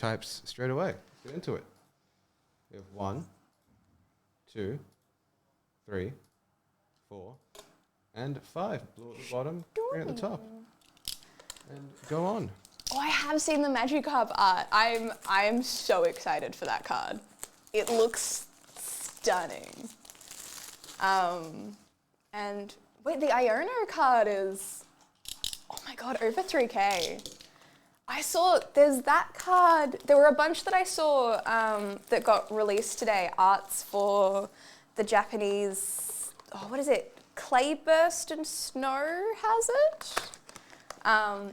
types straight away. Let's get into it. We have 1, 2, 3, 4, and 5. Blue at the bottom, green at the top. And go on. Oh, I have seen the Magikarp art. I'm so excited for that card. It looks stunning. And wait, the Iono card is, oh my god, over 3K. I saw, there's that card. There were a bunch that I saw that got released today. Arts for the Japanese, oh, what is it? Clayburst and Snow Hazard?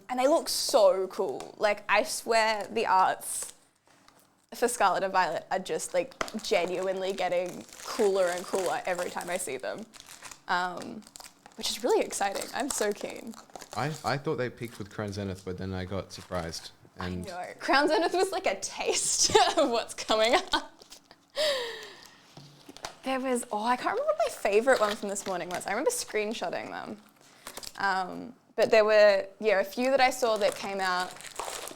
And they look so cool. Like, I swear the arts for Scarlet and Violet are just like genuinely getting cooler and cooler every time I see them. Which is really exciting. I'm so keen. I thought they peaked with Crown Zenith, but then I got surprised. And I know. Crown Zenith was like a taste of what's coming up. There was, oh, I can't remember what my favourite one from this morning was. I remember screenshotting them. But there were, yeah, a few that I saw that came out,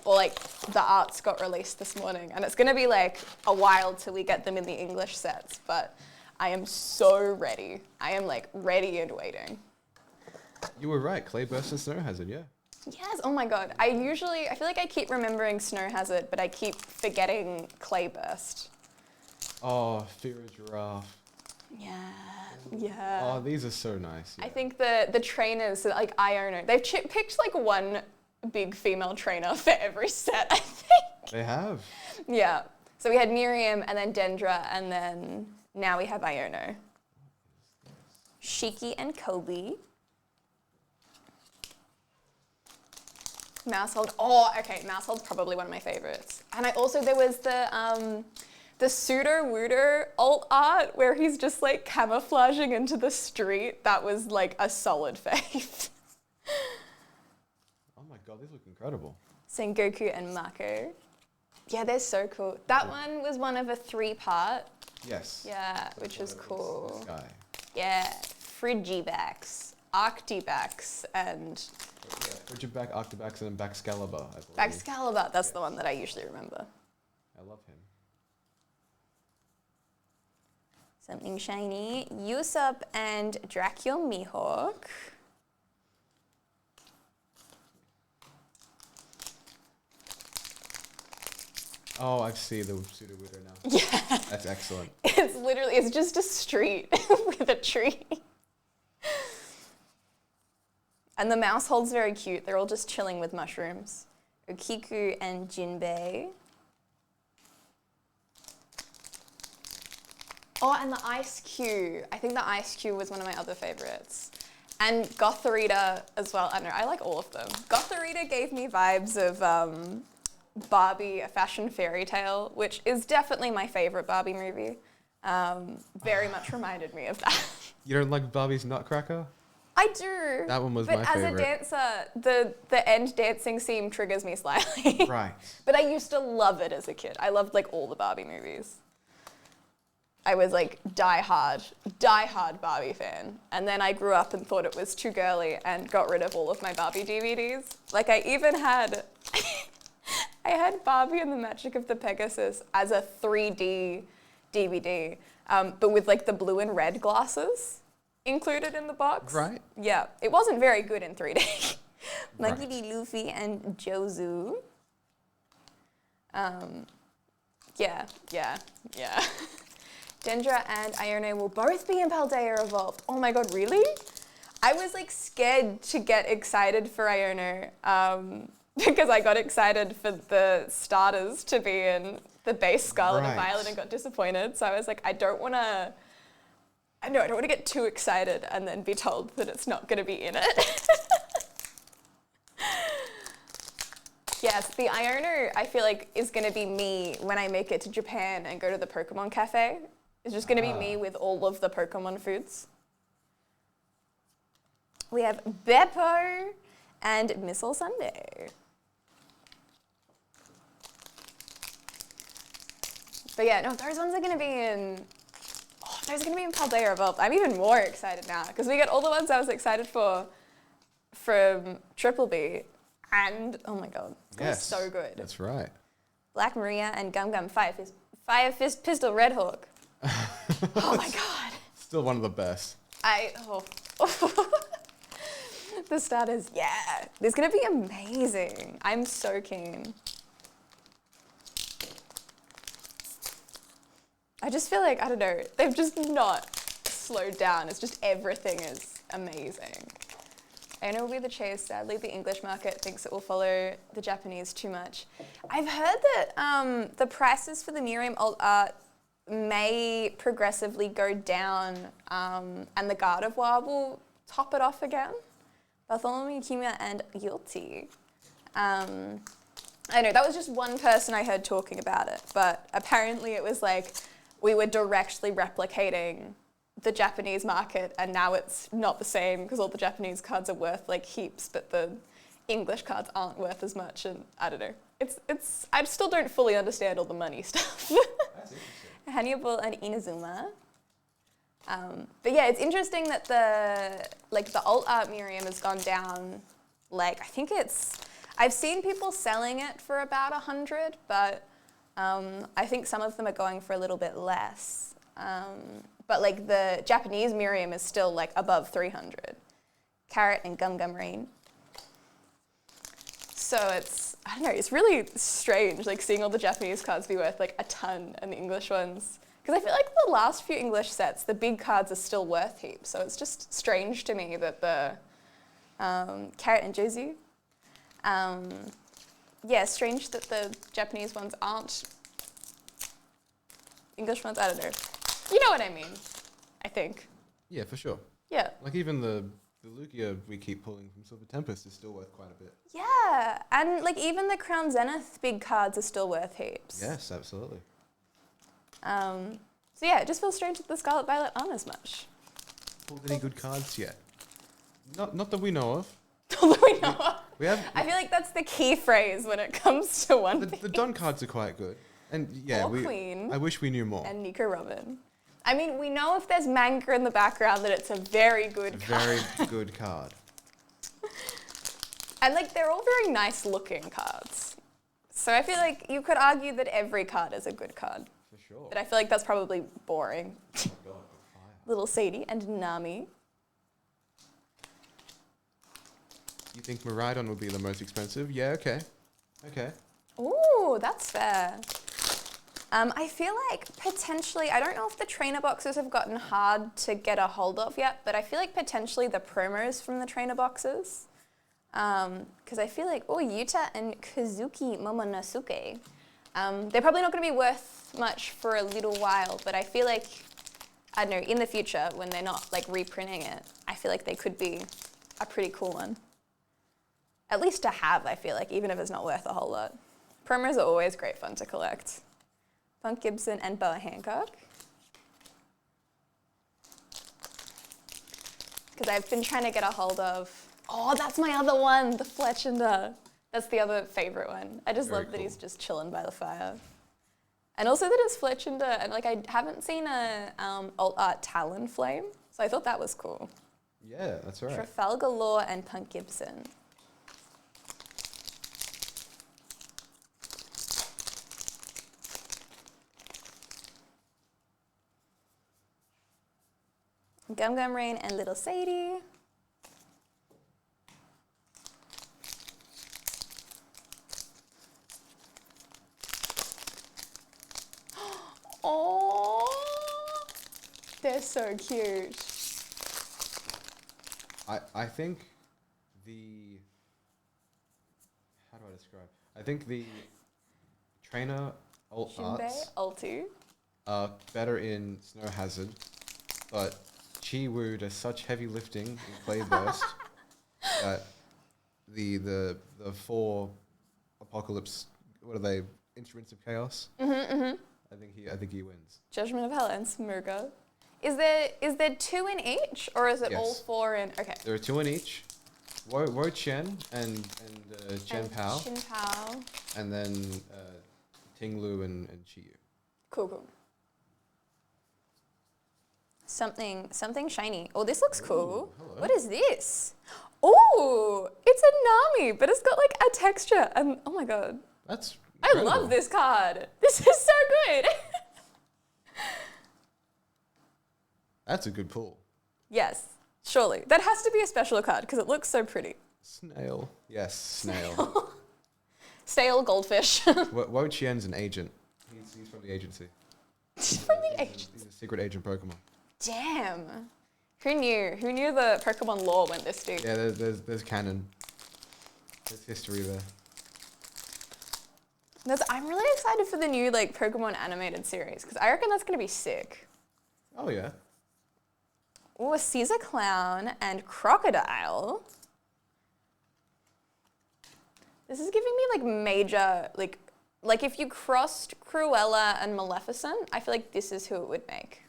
or like the arts got released this morning. And it's going to be like a while till we get them in the English sets, but I am so ready. I am like ready and waiting. you were right, Clayburst and Snow Hazard, yeah. Yes, oh my god. I feel like I keep remembering Snow Hazard, but I keep forgetting Clayburst. Oh, Fear of Giraffe. Yeah, yeah. Oh, these are so nice. Yeah. I think the trainers, like Iono, they've picked like one big female trainer for every set, I think. They have. Yeah. So we had Miriam and then Dendra and then now we have Iono. Shiki and Kobe. Mousehold. Oh, okay. Mousehold's probably one of my favorites. And there was the Pseudo-Wooter alt art where he's just like camouflaging into the street. That was like a solid fave. Oh my god, these look incredible. Sengoku and Mako. Yeah, they're so cool. That one was one of a 3-part. Yes. Yeah, which was cool. This guy. Yeah, Frigibax, Arctibax, and Yeah, Frigibax, Octobax, and then Baxcalibur, I believe. Baxcalibur. That's the one that I usually remember. I love him. Something shiny. Usopp and Dracul Mihawk. Oh, I see the Pseudo-Wooter now. Yeah. That's excellent. It's just a street with a tree. And the Mousehold's very cute. They're all just chilling with mushrooms. Okiku and Jinbei. Oh, and the Ice Cube. I think the Ice Cube was one of my other favorites. And Gotharita as well. I don't know, I like all of them. Gotharita gave me vibes of Barbie, A Fashion Fairy Tale, which is definitely my favorite Barbie movie. Very much reminded me of that. You don't like Barbie's Nutcracker? I do. That one was my favorite. But as a dancer, the end dancing scene triggers me slightly. Right. But I used to love it as a kid. I loved like all the Barbie movies. I was like die-hard Barbie fan. And then I grew up and thought it was too girly and got rid of all of my Barbie DVDs. Like I even had, I had Barbie and the Magic of the Pegasus as a 3D DVD, but with like the blue and red glasses included in the box. Right. Yeah, it wasn't very good in 3D. Right. Monkey D. Luffy and Jozu. Yeah. Dendra and Iono will both be in Paldea Evolved. Oh my god, really? I was like scared to get excited for Iono because I got excited for the starters to be in the base Scarlet and Violet and got disappointed. So I was like, I don't want to get too excited and then be told that it's not going to be in it. Yes, the Iono, I feel like, is going to be me when I make it to Japan and go to the Pokemon Cafe. It's just going to be me with all of the Pokemon foods. We have Beppo and Missile Sunday. But yeah, no, those ones are going to be in... Oh, those are going to be in Paldea Evolved. I'm even more excited now because we get all the ones I was excited for from Triple B. And, oh my god, it's Yes, so good. that's right. Black Maria and Gum Gum Fire Fist Pistol Red Hawk. Oh my god. Still one of the best. The starters, yeah. This is gonna be amazing. I'm so keen. I just feel like, I don't know, they've just not slowed down. It's just everything is amazing. Aona will be the chase. Sadly, the English market thinks it will follow the Japanese too much. I've heard that the prices for the Miriam alt art may progressively go down and the Gardevoir will top it off again. Bartholomew, Kimia, and Yulti. I know, that was just one person I heard talking about it, but apparently it was like we were directly replicating the Japanese market and now it's not the same because all the Japanese cards are worth like heaps, but the English cards aren't worth as much, and I don't know. I still don't fully understand all the money stuff. That's interesting. Hannibal and Inazuma. But yeah, it's interesting that the alt art Miriam has gone down. Like, I think I've seen people selling it for about 100, but I think some of them are going for a little bit less. But like the Japanese Miriam is still like above 300. Carrot and Gum Gum Rain. So I don't know, it's really strange like seeing all the Japanese cards be worth like a ton and the English ones. Because I feel like the last few English sets, the big cards are still worth heaps. So it's just strange to me that the Carrot and Jozu. Yeah, strange that the Japanese ones aren't English ones, I don't know. You know what I mean, I think. Yeah, for sure. Yeah. Like even the Lugia we keep pulling from Silver Tempest is still worth quite a bit. Yeah, and like even the Crown Zenith big cards are still worth heaps. Yes, absolutely. So yeah, it just feels strange that the Scarlet Violet aren't as much. Pulled any good cards yet? Not that we know of. Not that we know of. We have. I feel like that's the key phrase when it comes to One Piece. The Don cards are quite good, and yeah, Queen. I wish we knew more. And Nico Robin. I mean, we know if there's manga in the background that it's a very good card. Very good card. And like they're all very nice looking cards. So I feel like you could argue that every card is a good card. For sure. But I feel like that's probably boring. Oh God, fire. Little Sadie and Nami. You think Miraidon would be the most expensive? Yeah, okay. Okay. Ooh, that's fair. I feel like potentially, I don't know if the trainer boxes have gotten hard to get a hold of yet, but I feel like potentially the promos from the trainer boxes. Because I feel like, Yuta and Kazuki Momonosuke. They're probably not going to be worth much for a little while, but I feel like, I don't know, in the future, when they're not like reprinting it, I feel like they could be a pretty cool one. At least to have, I feel like, even if it's not worth a whole lot. Promos are always great fun to collect. Punk Gibson and Boa Hancock. Because I've been trying to get a hold of, that's my other one, the Fletchender. That's the other favourite one. I just Very love that cool. he's just chilling by the fire. And also that it's Fletchender, and like I haven't seen a alt art Talonflame, so I thought that was cool. Yeah, that's right. Trafalgar Law and Punk Gibson. Gum Gum Rain and Little Sadie. Oh, they're so cute. I think how do I describe? I think the trainer alt Shinbei, arts Altu. are better in Snow Hazard, but Chi-Wu does such heavy lifting in Clay Burst that the four Apocalypse, what are they? Instruments of Chaos. I think he wins. Judgment of Hell and Smurga. Is there 2 in each, or is it all Yes. 4 in? Okay. There are 2 in each. Wo Chen and Chen And Pao, Chin Pao. and then Ting Lu and Chi-Yu. Cool. Something shiny. Oh, this looks cool. hello. What is this? Oh, it's a Nami, but it's got like a texture. And oh my god. That's I love this card. This is so good. That's a good pull. Yes, surely. That has to be a special card because it looks so pretty. Snail. Yes, snail. Stale goldfish. Wo Qian's an agent. He's from the agency. From the agency. He's a secret agent Pokemon. Damn. Who knew? Who knew the Pokemon lore went this deep? Yeah, there's canon. There's history there. I'm really excited for the new like Pokemon animated series because I reckon that's gonna be sick. Oh yeah. Ooh, a Caesar Clown and Crocodile. This is giving me like major like if you crossed Cruella and Maleficent, I feel like this is who it would make.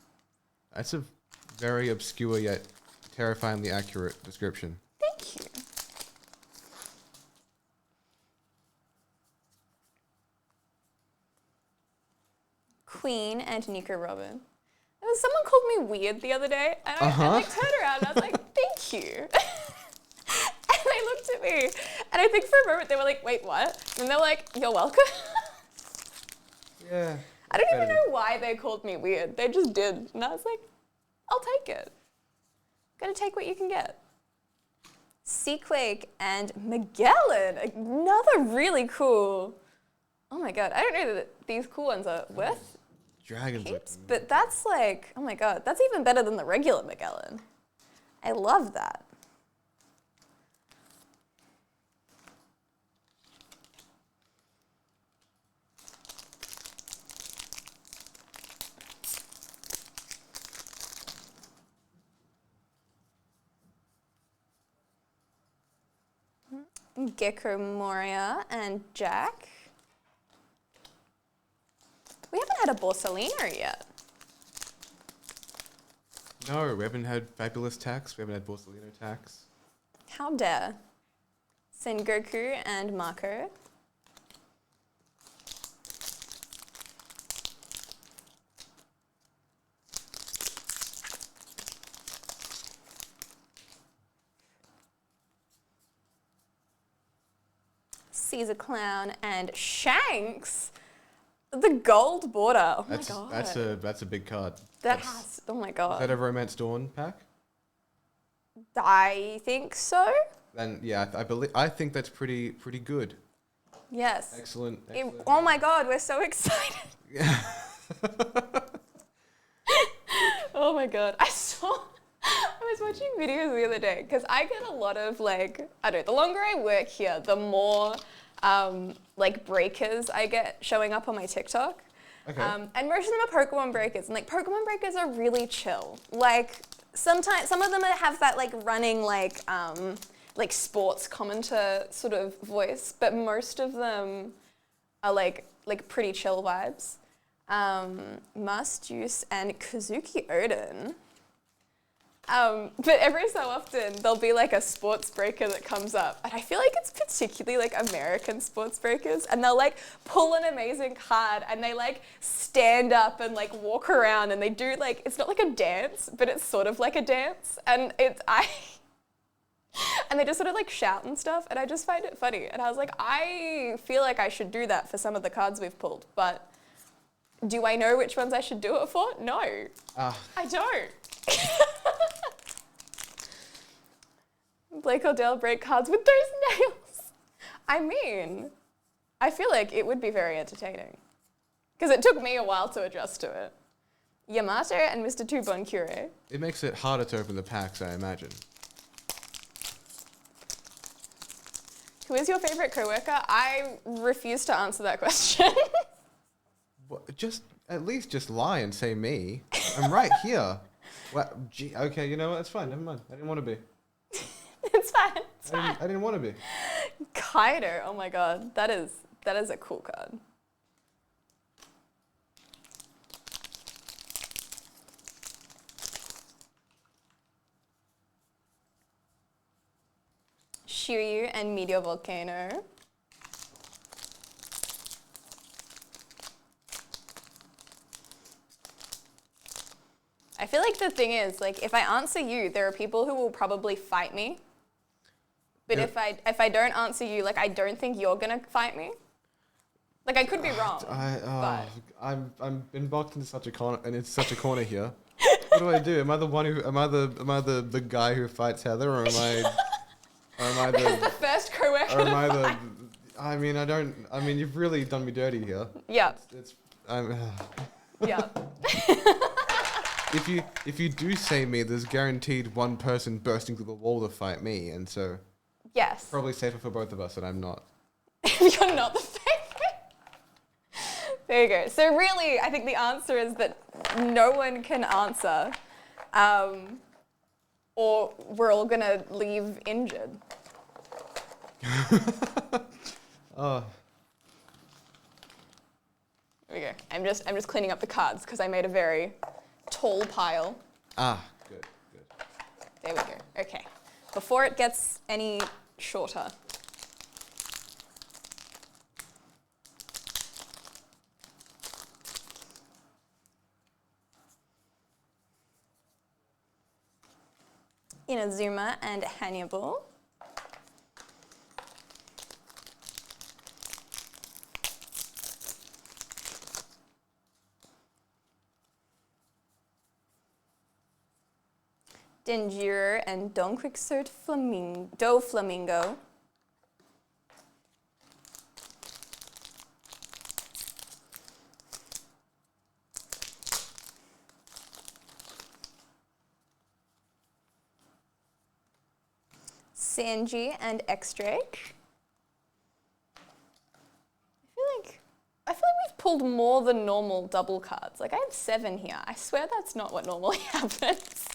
That's a very obscure yet terrifyingly accurate description. Thank you. Queen and Nico Robin. Someone called me weird the other day, and I like turned around and I was like, "Thank you." And they looked at me, and I think for a moment they were like, "Wait, what?" And they're like, "You're welcome." Yeah. I don't even know why they called me weird. They just did, and I was like, "I'll take it. Gotta take what you can get." Seaquake and Magellan, another really cool. Oh my god, I don't know that these cool ones are worth Dragons. heaps, but that's like, oh my god, that's even better than the regular Magellan. I love that. Gecko Moria and Jack. We haven't had a Borsalino yet. No, we haven't had Fabulous Tax. We haven't had Borsalino Tax. How dare. Sengoku and Mako. Caesar Clown and Shanks. The gold border. Oh my god. That's a big card. Oh my god. Is that a Romance Dawn pack? I think so. Then yeah, I think that's pretty good. Yes. Excellent. Oh my god, we're so excited. Yeah. Oh my god. I was watching videos the other day because I get a lot of like, I don't know, the longer I work here, the more like breakers I get showing up on my TikTok. Okay. And most of them are Pokemon breakers, and like Pokemon breakers are really chill. Like sometimes some of them have that like running like sports commenter sort of voice, but most of them are like pretty chill vibes. Must-Use and Kazuki Odin. But every so often there'll be like a sports breaker that comes up, and I feel like it's particularly like American sports breakers, and they'll like pull an amazing card and they like stand up and like walk around and they do like, it's not like a dance, but it's sort of like a dance, and and they just sort of like shout and stuff, and I just find it funny, and I was like, I feel like I should do that for some of the cards we've pulled, but do I know which ones I should do it for? No, I don't. Blake Odell break cards with those nails. I mean, I feel like it would be very entertaining because it took me a while to adjust to it. Yamato and Mr. Tubon Cure. It makes it harder to open the packs, I imagine. Who is your favorite coworker? I refuse to answer that question. Just at least just lie and say me. I'm right here. Well, gee, okay, you know what? It's fine. Never mind. I didn't want to be. It's fine. It's fine. I didn't want to be. Kaido. Oh my god, that is a cool card. Shiryu and Meteor Volcano. I feel like the thing is, like, if I answer you, there are people who will probably fight me. But Yeah. if I don't answer you, like, I don't think you're gonna fight me. Like, I could be wrong. I'm been boxed into such a corner, and it's such a corner here. What do? Am I the one who? Am I the guy who fights Heather, or am I? Or am I the first co-worker? Or am I the? I mean, I don't. I mean, you've really done me dirty here. Yeah. Yeah. If you do say me, there's guaranteed one person bursting through the wall to fight me, and so. Yes. Probably safer for both of us that I'm not. You're not the favorite. There you go. So really, I think the answer is that no one can answer, or we're all gonna leave injured. Oh. There we go. I'm just cleaning up the cards because I made a very tall pile. Ah, good. There we go. Okay. Before it gets any shorter. Inazuma and Hannibal. Denjiro and Don Quixote Flamingo. Sanji and X-Drake. I feel like we've pulled more than normal double cards. Like, I have 7 here. I swear that's not what normally happens.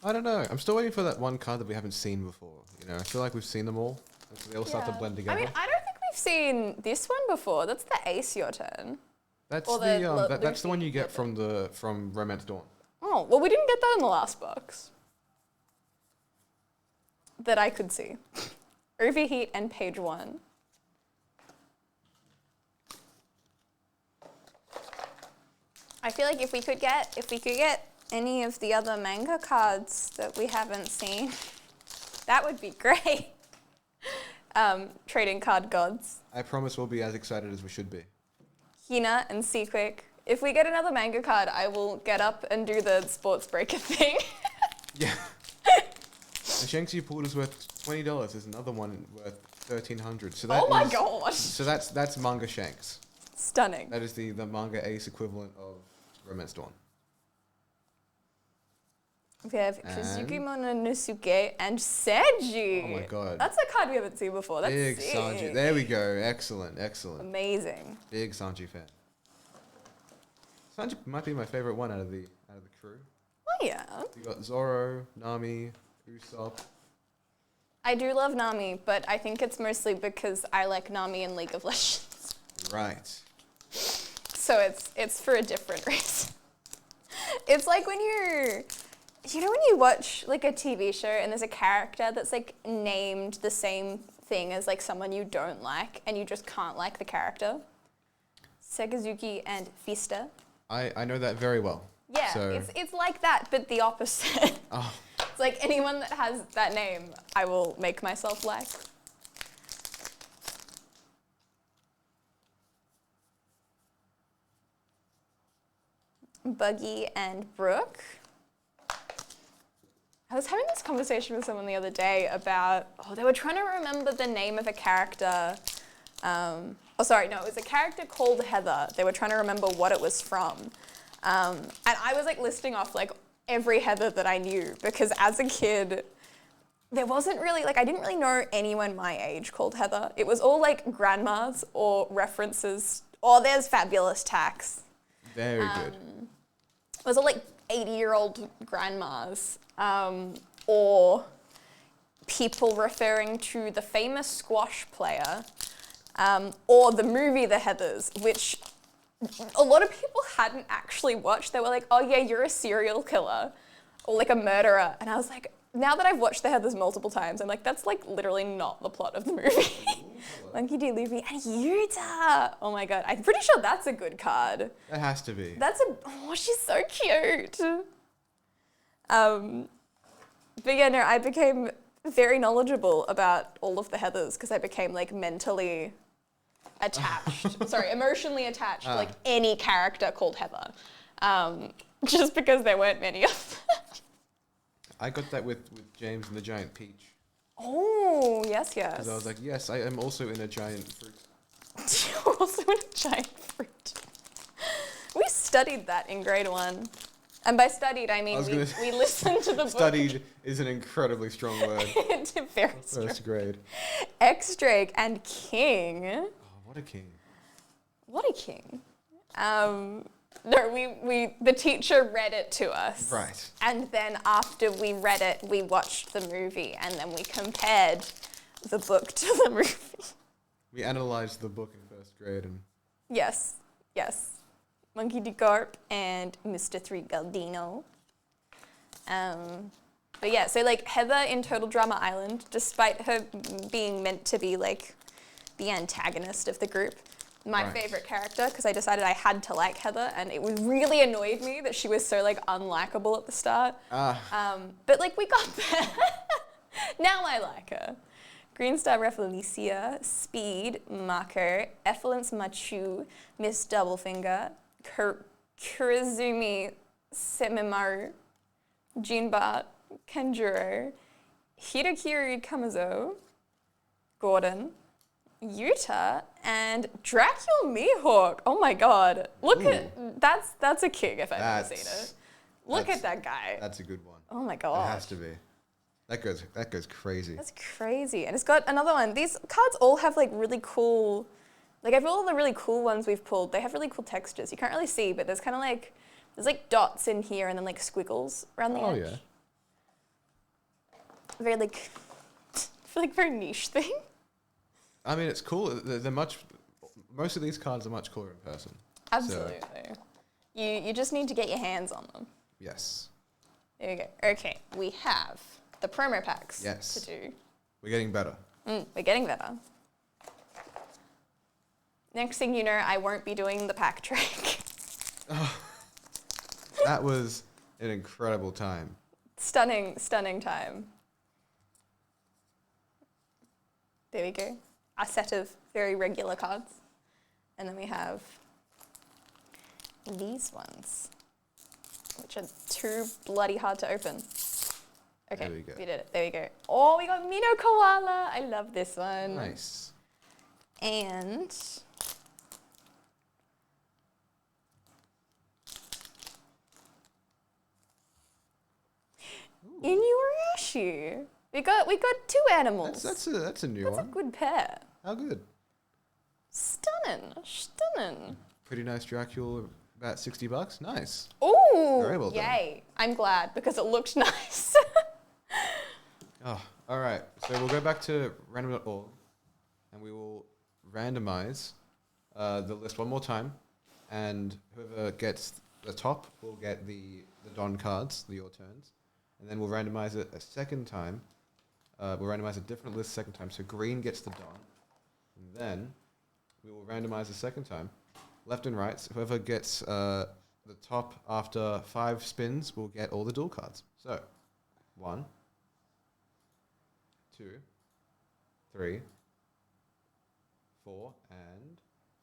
I don't know. I'm still waiting for that one card that we haven't seen before. You know, I feel like we've seen them all. And so they all start to blend together. I mean, I don't think we've seen this one before. That's the Ace Your Turn. That's or that's the one you get from Romance Dawn. Oh, well, we didn't get that in the last box. That I could see. Overheat and Page 1. I feel like if we could get any of the other manga cards that we haven't seen, that would be great. Trading card gods. I promise we'll be as excited as we should be. Hina and Seaquick. If we get another manga card, I will get up and do the sports breaker thing. Yeah. The Shanks you pulled is worth $20. There's another one worth $1,300. So that oh my gosh. So that's manga Shanks. Stunning. That is the manga Ace equivalent of Romance Dawn. We have Kazuki Mononosuke and Seiji. Oh my god. That's a card we haven't seen before. That's Big sick. Sanji. There we go. Excellent. Amazing. Big Sanji fan. Sanji might be my favorite one out of the crew. Oh yeah. You got Zoro, Nami, Usopp. I do love Nami, but I think it's mostly because I like Nami in League of Legends. Right. So it's for a different reason. It's like when you know when you watch like a TV show and there's a character that's like named the same thing as like someone you don't like and you just can't like the character? Sakazuki and Fista. I know that very well. Yeah, so. it's like that, but the opposite. Oh. It's like anyone that has that name, I will make myself like. Buggy and Brooke. I was having this conversation with someone the other day about, they were trying to remember the name of a character. It was a character called Heather. They were trying to remember what it was from. And I was like listing off like every Heather that I knew because as a kid, there wasn't really, like I didn't really know anyone my age called Heather. It was all like grandmas or references, there's Fabulous Tax. Very good. It was all like 80-year-old grandmas or people referring to the famous squash player or the movie The Heathers, which a lot of people hadn't actually watched. They were like, oh yeah, you're a serial killer or like a murderer. And I was like, now that I've watched The Heathers multiple times, I'm like, that's like literally not the plot of the movie. Monkey D. Luffy and Yuta. Oh my god, I'm pretty sure that's a good card. That has to be. She's so cute. But yeah, no, I became very knowledgeable about all of the Heathers because I became like mentally attached. Sorry, emotionally attached to like any character called Heather. Just because there weren't many of them. I got that with James and the Giant Peach. Oh, yes. Because I was like, yes, I am also in a giant fruit. You're also in a giant fruit. We studied that in grade 1. And by studied, I mean we listened to the book. Studied is an incredibly strong word. Very strong. First grade. X-Drake and King. Oh, what a king. What a king. No, the teacher read it to us. Right. And then after we read it, we watched the movie and then we compared the book to the movie. We analysed the book in first grade and... Yes. Monkey D. Garp and Mr. Three Galdino. But yeah, so like Heather in Total Drama Island, despite her being meant to be like the antagonist of the group, my favorite character, because I decided I had to like Heather, and it really annoyed me that she was so like unlikable at the start. But like we got there. Now I like her. Green Star Refelicia, Speed, Mako, Effluence Machu, Miss Doublefinger, Kurizumi Semimaru, Jinbart, Kenjuro, Hirokiri Kamazo, Gordon, Yuta, and Dracula Mihawk. Oh my god. Look at that's a king if I've ever seen it. Look at that guy. That's a good one. Oh my god. It has to be. That goes crazy. That's crazy. And it's got another one. These cards all have like really cool, like I feel all the really cool ones we've pulled, they have really cool textures. You can't really see, but there's kind of like, there's like dots in here and then like squiggles around the edge. Oh yeah. Very like, I feel like very niche thing. I mean, it's cool. They're most of these cards are much cooler in person. Absolutely. So. You just need to get your hands on them. Yes. There we go. Okay, we have the promo packs to do. We're getting better. We're getting better. Next thing you know, I won't be doing the pack trick. That was an incredible time. Stunning time. There we go. A set of very regular cards. And then we have these ones, which are too bloody hard to open. Okay, there we go. We did it. There we go. Oh, we got Mino Koala. I love this one. Nice. And Inuyasha. We got 2 animals. That's a new one. That's a good pair. How good? Stunning. Pretty nice Dracula, about $60. Nice. Ooh, very well done. Yay. I'm glad because it looked nice. Oh, all right. So we'll go back to random.org and we will randomize the list one more time. And whoever gets the top will get the Don cards, your turns. And then we'll randomize it a second time. We'll randomize a different list second time. So green gets the Don. And then we will randomize a second time. Left and right. So whoever gets the top after 5 spins will get all the dual cards. So 1, 2, 3, 4, and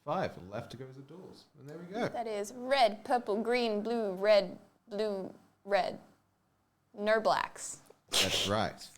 5. Left goes the duels. And there we go. That is red, purple, green, blue, red, blue, red. No blacks. That's right.